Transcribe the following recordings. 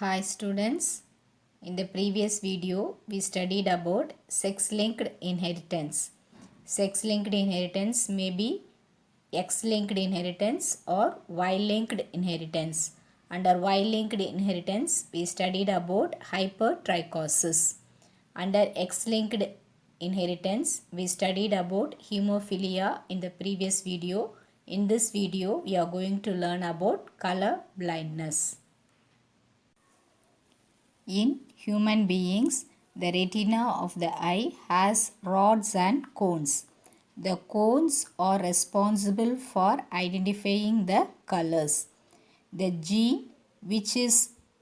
Hi students, in the previous video we studied about sex-linked inheritance. Sex-linked inheritance may be X-linked inheritance or Y-linked inheritance. Under Y-linked inheritance we studied about hypertrichosis. Under X-linked inheritance we studied about hemophilia in the previous video. In this video we are going to learn about color blindness. In human beings, the retina of the eye has rods and cones. The cones are responsible for identifying the colors. The gene which is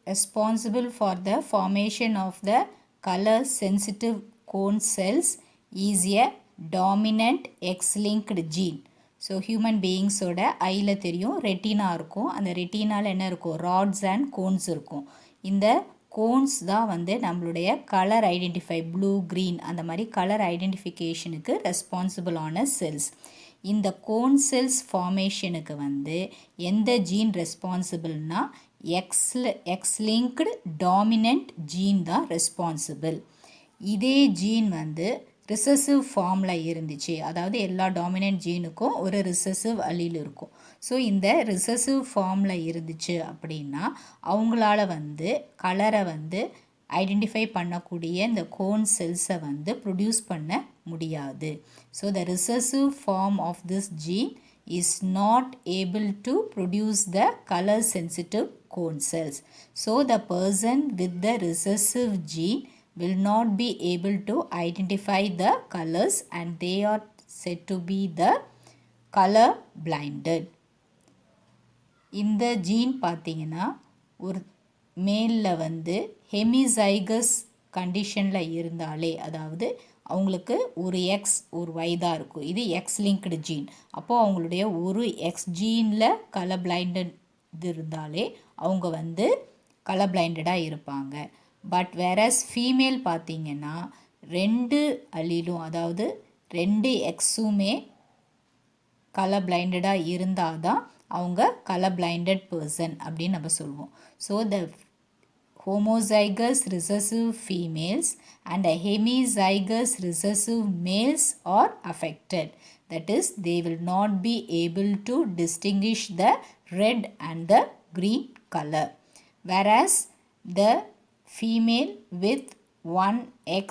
responsible for the formation of the color sensitive cone cells is a dominant X-linked gene. So human பீயிங்ஸோட ஐயில் தெரியும் retina இருக்கும். அந்த ரெட்டினாவில் என்ன இருக்கும்? Rods and cones இருக்கும். இந்த cones தான் வந்து நம்மளுடைய கலர் ஐடென்டிஃபை ப்ளூ க்ரீன் அந்த மாதிரி கலர் ஐடென்டிஃபிகேஷனுக்கு ரெஸ்பான்சிபிளான செல்ஸ். இந்த கோன் செல்ஸ் ஃபார்மேஷனுக்கு வந்து எந்த ஜீன் ரெஸ்பான்சிபிள்னா எக்ஸ்-லிங்க்டு டாமினன்ட் ஜீன் தான் ரெஸ்பான்சிபிள். இதே ஜீன் வந்து ரிசசிவ் ஃபார்மில் இருந்துச்சு, அதாவது எல்லா டாமினன்ட் ஜீனுக்கும் ஒரு ரிசசிவ் அலீல் இருக்கும். ஸோ இந்த ரிசசிவ் ஃபார்மில் இருந்துச்சு அப்படின்னா அவங்களால வந்து கலரை வந்து ஐடென்டிஃபை பண்ணக்கூடிய இந்த கோன் செல்ஸை வந்து ப்ரொடியூஸ் பண்ண முடியாது. So the recessive form of this gene is not able to produce the color sensitive cone cells. So the person with the recessive gene will not be able to identify the colors and they are said to be the color blinded. இந்த gene பார்த்தீங்கன்னா ஒரு மேலில் வந்து ஹெமிசைகஸ் கண்டிஷனில் இருந்தாலே, அதாவது அவங்களுக்கு ஒரு X ஒரு ஒய் தான் இருக்கும். இது எக்ஸ் லிங்க்டு ஜீன். அப்போது அவங்களுடைய ஒரு எக்ஸ் ஜீனில் கலர் பிளைண்டட் இருந்தாலே அவங்க வந்து கலர் பிளைண்டடாக இருப்பாங்க. பட் வேறஸ் ஃபீமேல் பார்த்திங்கன்னா ரெண்டு அலீலும், அதாவது ரெண்டு எக்ஸுமே கலர் பிளைண்டடாக இருந்தால் தான் அவங்க கலர் பிளைண்டட் பர்சன் அப்படின்னு நம்ம சொல்லுவோம். So the homozygous recessive females and the hemizygous recessive males are affected. That is, they will not be able to distinguish the red and the green color. Whereas the female with 1X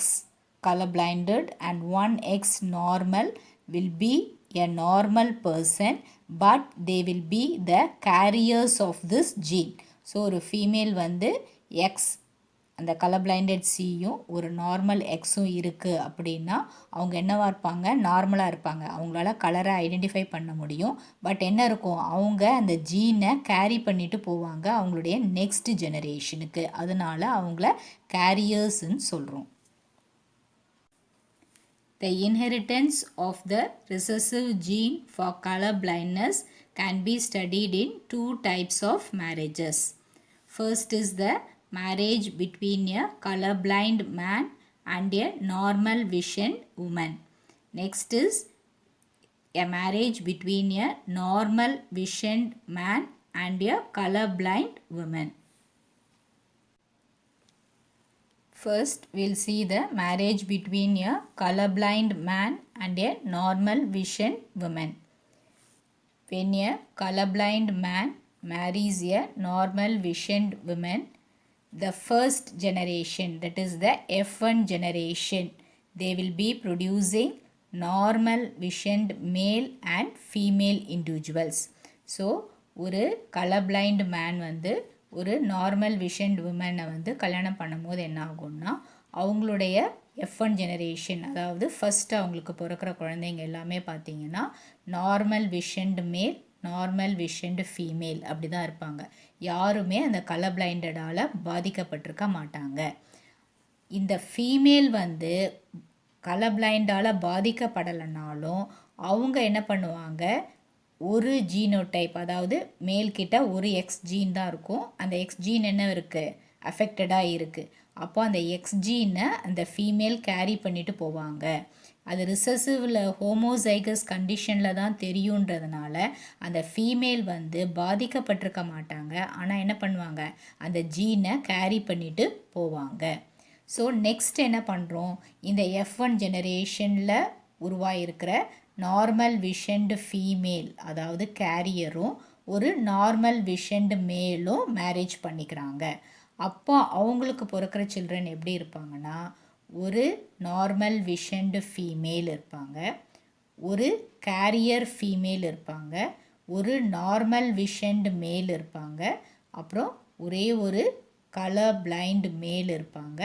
color blinded and 1X normal will be a normal person, but they will be the carriers of this gene. So ஒரு female வந்து X அந்த colour blinded சியும் ஒரு normal எக்ஸும் இருக்குது அப்படின்னா அவங்க என்னவாக இருப்பாங்க? நார்மலாக இருப்பாங்க. அவங்களால கலரை ஐடென்டிஃபை பண்ண முடியும். பட் என்ன இருக்கும்? அவங்க அந்த ஜீனை கேரி பண்ணிட்டு போவாங்க அவங்களுடைய நெக்ஸ்ட் ஜெனரேஷனுக்கு. அதனால அவங்கள கேரியர்ஸ்ன்னு சொல்கிறோம். The inheritance of the recessive gene for color blindness can be studied in two types of marriages. First is the marriage between a colorblind man and a normal vision woman. Next is a marriage between a normal visioned man and a colorblind woman. First, we'll see the marriage between a colorblind man and a normal vision woman. When a colorblind man marries a normal visioned woman, the first generation, that is the F1 generation, they will be producing normal visioned male and female individuals. So, ஒரு colorblind man வந்து ஒரு normal விஷன்ட் உமனை வந்து கல்யாணம் பண்ணும்போது என்ன ஆகும்னா அவங்களுடைய F1 generation, அதாவது ஃபஸ்ட்டு அவங்களுக்கு பிறக்கிற குழந்தைங்க எல்லாமே பார்த்திங்கன்னா நார்மல் விஷன்டு மேல் நார்மல் விஷன்டு ஃபீமேல் அப்படி தான் இருப்பாங்க. யாருமே அந்த கலர் பிளைண்டடால் பாதிக்கப்பட்டிருக்க மாட்டாங்க. இந்த ஃபீமேல் வந்து கலர் பிளைண்டால் பாதிக்கப்படலைனாலும் அவங்க என்ன பண்ணுவாங்க? ஒரு ஜீனோடைப், அதாவது மேல்கிட்ட ஒரு எக்ஸ் ஜீன் தான் இருக்கும். அந்த எக்ஸ் ஜீன் என்ன இருக்குது? அஃபெக்டடாக இருக்குது. அப்போ அந்த எக்ஸ் ஜீனை அந்த ஃபீமேல் கேரி பண்ணிட்டு போவாங்க. அது ரிசசிவில் ஹோமோசைகஸ் கண்டிஷனில் தான் தெரியுன்றதுனால அந்த ஃபீமேல் வந்து பாதிக்கப்பட்டிருக்க மாட்டாங்க. ஆனால் என்ன பண்ணுவாங்க, அந்த ஜீனை கேரி பண்ணிட்டு போவாங்க. ஸோ நெக்ஸ்ட் என்ன பண்ணுறோம், இந்த F1 ஜெனரேஷனில் உருவாயிருக்கிற நார்மல் விஷன்டு ஃபீமேல், அதாவது கேரியரும் ஒரு நார்மல் விஷன்டு மேலும் மேரேஜ் பண்ணிக்கிறாங்க. அப்போ அவங்களுக்கு பிறக்கிற சில்ட்ரன் எப்படி இருப்பாங்கன்னா, ஒரு நார்மல் விஷன்டு ஃபீமேல் இருப்பாங்க, ஒரு கேரியர் ஃபீமேல் இருப்பாங்க, ஒரு நார்மல் விஷன்டு மேல் இருப்பாங்க, அப்புறம் ஒரே ஒரு கலர் பிளைண்ட் மேல் இருப்பாங்க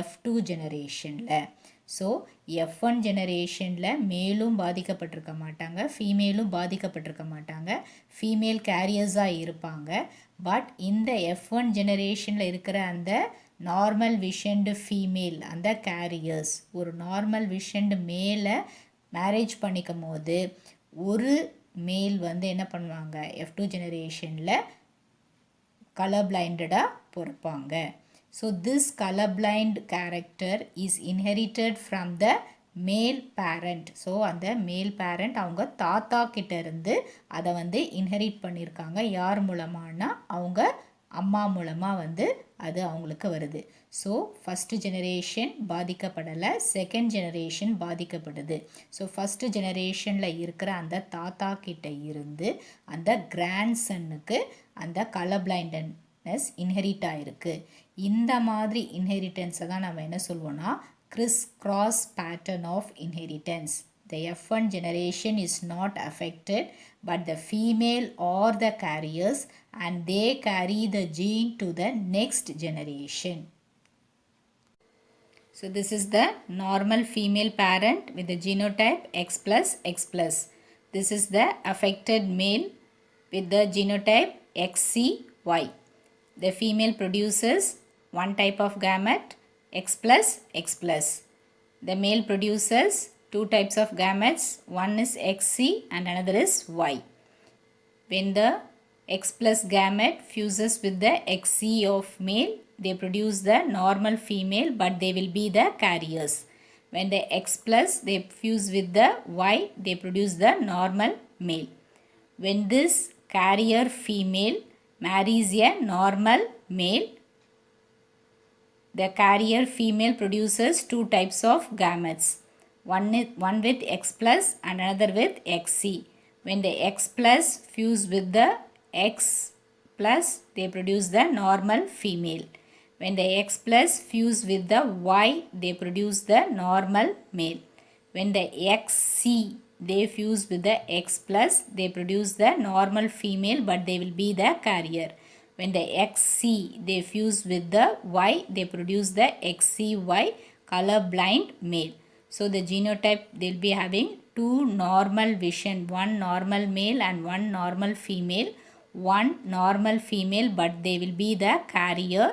F2 ஜெனரேஷனில். ஸோ F1 ஜெனரேஷனில் மேலும் பாதிக்கப்பட்டிருக்க மாட்டாங்க, ஃபீமேலும் பாதிக்கப்பட்டிருக்க மாட்டாங்க, ஃபீமேல் கேரியர்ஸாக இருப்பாங்க. பட் இந்த F1 ஜெனரேஷனில் இருக்கிற அந்த நார்மல் விஷன்டு ஃபீமேல், அந்த கேரியர்ஸ் ஒரு நார்மல் விஷன்டு மேலே மேரேஜ் பண்ணிக்கும் போது ஒரு மேல் வந்து என்ன பண்ணுவாங்க, F2 ஜெனரேஷனில் கலர் பிளைண்டடாக பிறப்பாங்க. So this colorblind character is inherited from the male parent. So அந்த மேல் பேரண்ட் அவங்க தாத்தா கிட்ட இருந்து அதை வந்து இன்ஹெரிட் பண்ணியிருக்காங்க. யார் மூலமானா அவங்க அம்மா மூலமாக வந்து அது அவங்களுக்கு வருது. ஸோ ஃபஸ்ட்டு ஜெனரேஷன் பாதிக்கப்படலை, செகண்ட் ஜெனரேஷன் பாதிக்கப்படுது. ஸோ ஃபஸ்ட்டு ஜெனரேஷனில் இருக்கிற அந்த தாத்தா கிட்ட இருந்து அந்த கிராண்ட் சன்னுக்கு அந்த கலர் பிளைண்டட்னஸ் இன்ஹெரிட் ஆகிருக்கு. இந்த மாதிரி இன்ஹெரிட்டன்ஸை தான் நம்ம என்ன சொல்வோம்னா criss cross pattern of inheritance. The F1 generation is not affected, but the female or the carriers, and they carry the gene to the next generation. So this is the normal female parent with the genotype X plus X plus. This is the affected male with the genotype XCY. The female produces one type of gamete, X plus X plus. The male produces two types of gametes, one is XC and another is Y. When the X plus gamete fuses with the XC of male, they produce the normal female, but they will be the carriers. When the X plus they fuse with the Y, they produce the normal male. When this carrier female marries a normal male, the carrier female produces two types of gametes, one with X plus and another with XC. When the X plus fuse with the X plus, they produce the normal female. When the X plus fuse with the Y, they produce the normal male. When the XC they fuse with the X plus, they produce the normal female, but they will be the carrier. When the XC they fuse with the Y, they produce the XCY color blind male. So the genotype they'll be having two normal vision, one normal male and one normal female. One normal female, but they will be the carrier,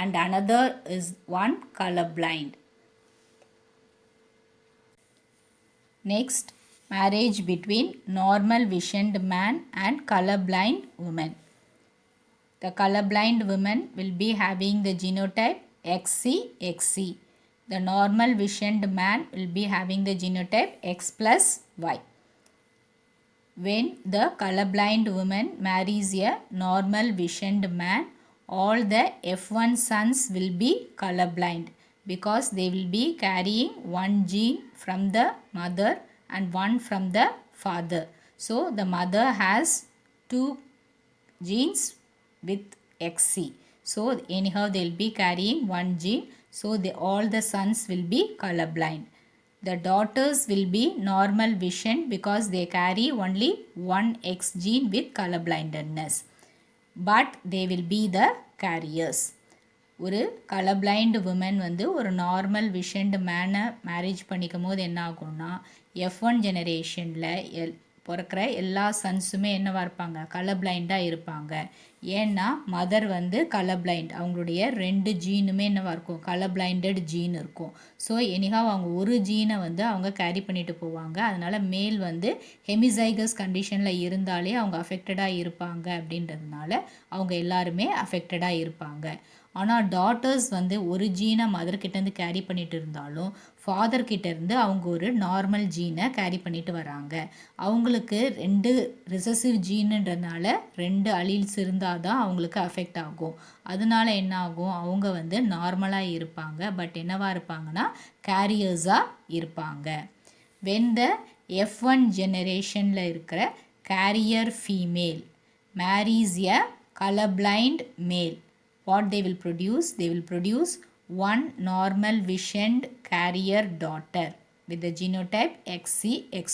and another is one color blind. Next, marriage between normal visioned man and color blind woman. The colorblind woman will be having the genotype XC. The normal visioned man will be having the genotype X plus Y. When the colorblind woman marries a normal visioned man, all the F1 sons will be colorblind because they will be carrying one gene from the mother and one from the father. So the mother has two genes with XC. So anyhow they will be carrying one gene. So all the sons will be colorblind. The daughters will be normal vision because they carry only one X gene with colorblindness. But they will be the carriers. ஒரு கலர்பிளைண்ட் woman வந்து ஒரு normal விஷன்டு மேனை marriage பண்ணிக்கும் போது என்ன ஆகும்னா F1 ஜெனரேஷனில் பிறக்கிற எல்லா சன்ஸுமே என்னவாக இருப்பாங்க, கலர் பிளைண்டாக இருப்பாங்க. ஏன்னா மதர் வந்து கலர் பிளைண்ட், அவங்களுடைய 2 ஜீனுமே என்னவாக இருக்கும், கலர் பிளைண்டட் ஜீன் இருக்கும். ஸோ எனிஹாவ் அவங்க ஒரு ஜீனை வந்து அவங்க கேரி பண்ணிட்டு போவாங்க. அதனால் மேல் வந்து ஹெமிசைகஸ் கண்டிஷனில் இருந்தாலே அவங்க அஃபெக்டடாக இருப்பாங்க. அப்படின்றதுனால அவங்க எல்லாருமே அஃபெக்டடாக இருப்பாங்க. ஆனால் டாட்டர்ஸ் வந்து ஒரு ஜீனை மதர்கிட்டேருந்து கேரி பண்ணிட்டு இருந்தாலும் ஃபாதர் கிட்டேருந்து அவங்க ஒரு நார்மல் ஜீனை கேரி பண்ணிட்டு வராங்க. அவங்களுக்கு 2 ரிசசிவ் ஜீனுன்றதுனால 2 அலீல்ஸ் இருந்தால் தான் அவங்களுக்கு அஃபெக்ட் ஆகும். அதனால என்ன ஆகும், அவங்க வந்து நார்மலாக இருப்பாங்க, பட் என்னவாக இருப்பாங்கன்னா கேரியர்ஸாக இருப்பாங்க. வென் த F1 ஜெனரேஷனில் இருக்கிற carrier female marries a colorblind male, what they will produce one normal visioned carrier daughter with the genotype XCX+,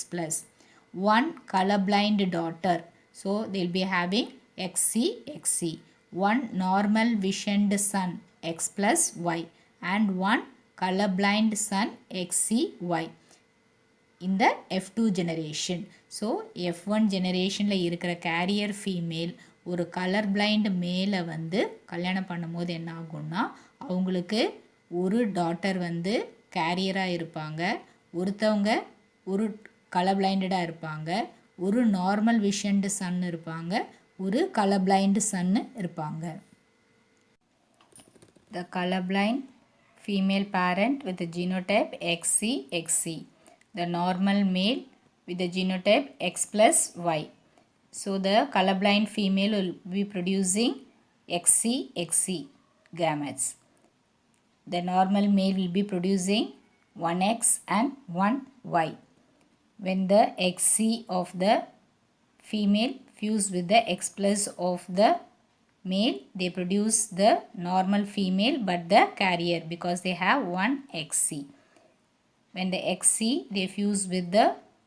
one colorblind daughter, so they'll be having XCXC, one normal visioned son X+Y, and one colorblind son XCY in the F2 generation. So F1 ஜெனரேஷனில் இருக்கிற carrier female ஒரு colour blind மேலை வந்து கல்யாணம் பண்ணும்போது என்ன ஆகும்னா அவங்களுக்கு ஒரு டாட்டர் வந்து கேரியராக இருப்பாங்க, ஒருத்தவங்க ஒரு கலர் பிளைண்டடாக இருப்பாங்க, ஒரு நார்மல் விஷன்டு சன் இருப்பாங்க, ஒரு கலர் பிளைண்டு சன்னு இருப்பாங்க. The colorblind female parent with the genotype XCXC, the normal male with the genotype X+Y. So the colorblind female will be producing XCXC gametes. The normal male will be producing 1X and 1Y. When the XC of the female fuse with the X+ of the male, they produce the normal female but the carrier because they have 1 XC. When the XC they fuse with the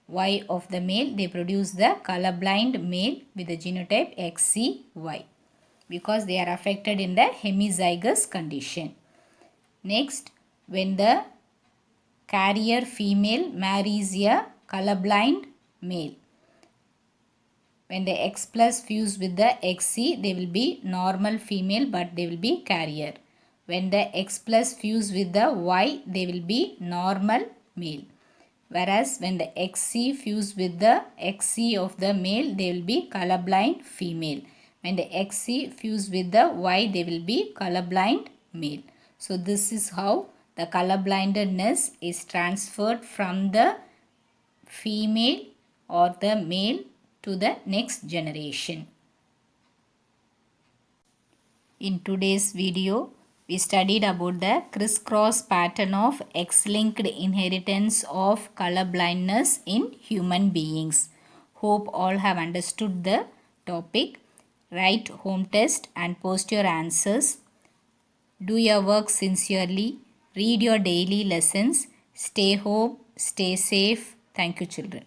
Y of the male, they produce the colorblind male with the genotype XCY because they are affected in the hemizygous condition. Next, when the carrier female marries a colorblind male, when the X+ fuse with the XC, they will be normal female but they will be carrier. When the X+ fuse with the Y, they will be normal male. Whereas when the XC fuse with the XC of the male, they will be colorblind female. When the XC fuse with the Y, they will be colorblind male. So this is how the colorblindness is transferred from the female or the male to the next generation. In today's video, we studied about the crisscross pattern of X-linked inheritance of color blindness in human beings. Hope all have understood the topic. Write home test and post your answers. Do your work sincerely. Read your daily lessons. Stay home. Stay safe. Thank you, children.